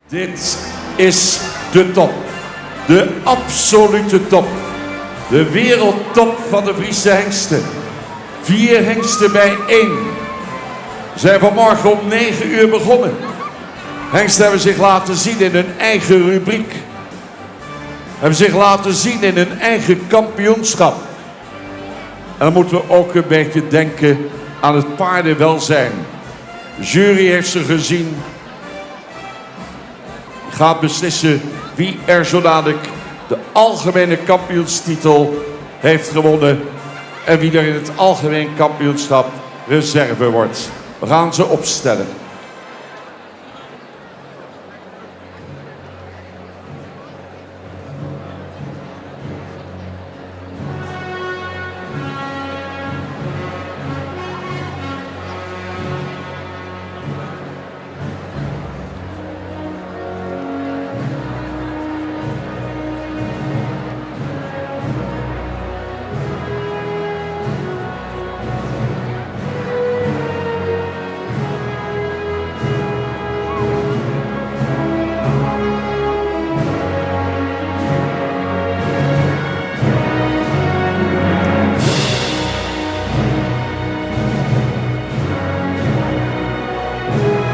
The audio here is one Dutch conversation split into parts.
Dit is de top. De absolute top. De wereldtop van de Friese hengsten. 4 hengsten bijeen. Zijn vanmorgen om 9 uur begonnen. Hengsten hebben zich laten zien in hun eigen rubriek. Hebben zich laten zien in hun eigen kampioenschap. En dan moeten we ook een beetje denken aan het paardenwelzijn. De jury heeft ze gezien. Gaat beslissen wie er zo dadelijk de algemene kampioenstitel heeft gewonnen. En wie er in het algemeen kampioenschap reserve wordt. We gaan ze opstellen.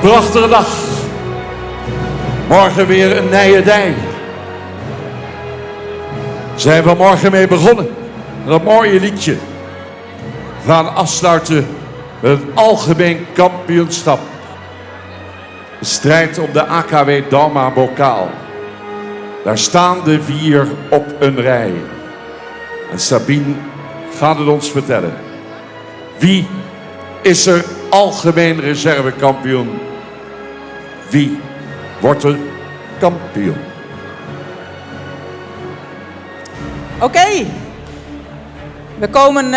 Prachtige dag. Morgen weer een nijedij. Zijn we morgen mee begonnen. Met een mooie liedje. We gaan afsluiten met het algemeen kampioenschap. De strijd om de AKW Dauma bokaal. Daar staan de 4 op een rij. En Sabine gaat het ons vertellen. Wie is er algemeen reservekampioen? Wie wordt er kampioen? Oké. We komen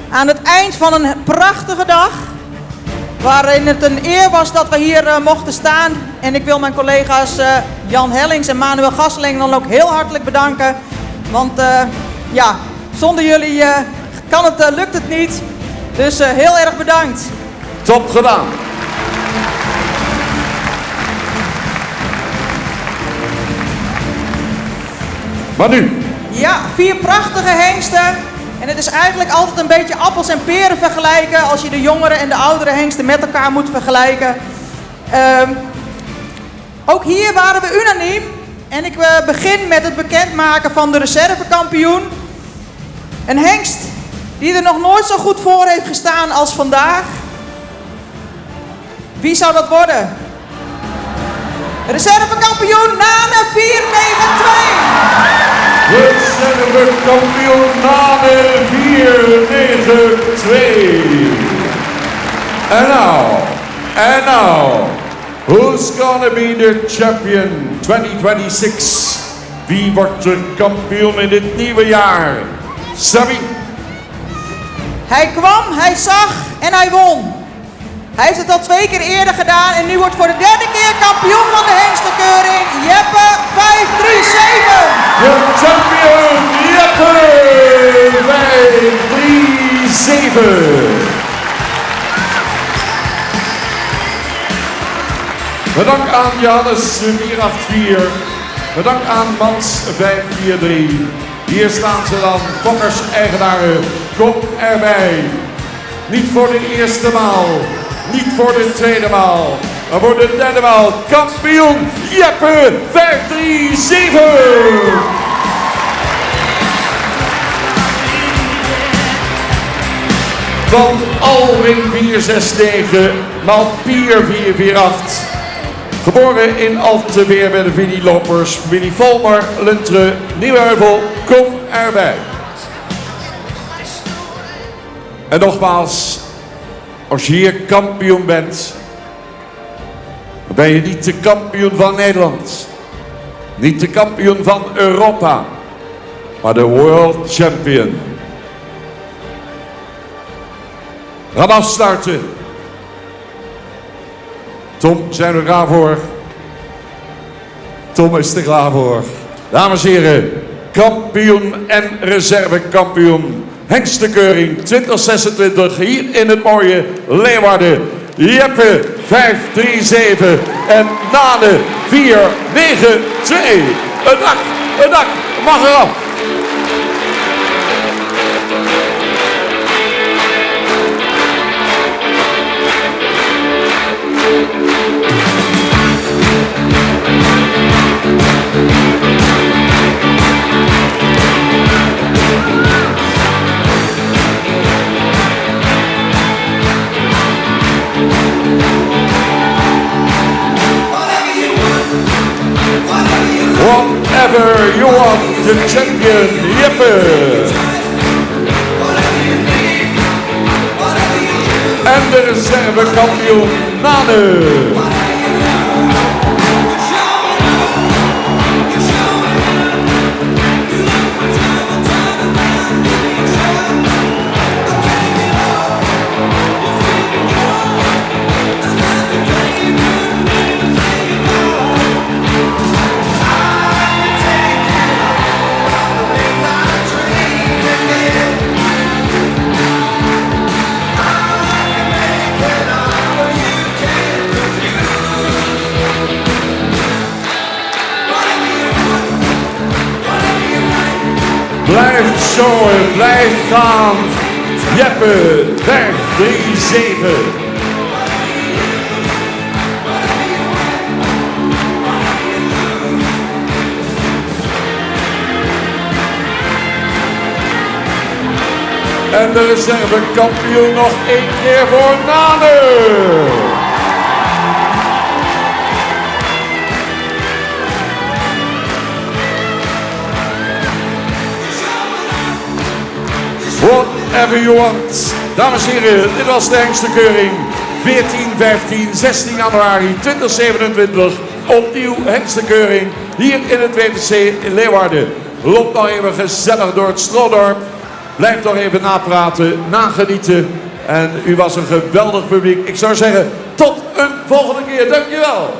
aan het eind van een prachtige dag. Waarin het een eer was dat we hier mochten staan. En ik wil mijn collega's Jan Hellings en Manuel Gasseling dan ook heel hartelijk bedanken. Want ja, zonder jullie lukt het niet. Dus heel erg bedankt. Top gedaan. Maar nu? Ja, 4 prachtige hengsten. En het is eigenlijk altijd een beetje appels en peren vergelijken als je de jongere en de oudere hengsten met elkaar moet vergelijken. Ook hier waren we unaniem. En ik begin met het bekendmaken van de reservekampioen. Een hengst die er nog nooit zo goed voor heeft gestaan als vandaag. Wie zou dat worden? Reservekampioen Nane 492. Reservekampioen Nane 492. And now, who's gonna be the champion 2026? Wie wordt er kampioen in dit nieuwe jaar? Sabine. Hij kwam, hij zag en hij won. Hij heeft het al 2 keer eerder gedaan en nu wordt voor de 3e keer kampioen van de hengstenkeuring Jeppe 537. De champion Jeppe 537. Bedankt aan Johannes 484. Bedankt aan Mans 543. Hier staan ze dan, fokkers-eigenaren. Kom erbij. Niet voor de eerste maal. Niet voor de tweede maal. Maar voor de 3e maal. Kampioen Jeppe 537. Van Alwin 469. Malpier 448. Geboren in Alteweer bij de Vinnie Lopers. Willy Volmer, Lunteren, Nieuwheuvel. Kom erbij. En nogmaals, als je hier kampioen bent, dan ben je niet de kampioen van Nederland. Niet de kampioen van Europa, maar de world champion. We gaan afsluiten. Tom, zijn we er klaar voor? Tom is er klaar voor. Dames en heren, kampioen en reservekampioen. Hengstenkeuring 2026 hier in het mooie Leeuwarden. Jeppe 537. En Nane 4, 9, 2. Een dak, mag eraf. Whatever you want, de champion Jeppe. En de reservekampioen Nane. Blijft zo, blijft gaan. Jeppe, 5, 3, 7. En de reservekampioen nog 1 keer voor Nane. Whatever you want. Dames en heren, dit was de hengstenkeuring. 14, 15, 16 januari 2027. Opnieuw hengstenkeuring hier in het WTC in Leeuwarden. Loopt nog even gezellig door het Stroodorp. Blijf nog even napraten, nagenieten. En u was een geweldig publiek. Ik zou zeggen, tot een volgende keer. Dankjewel.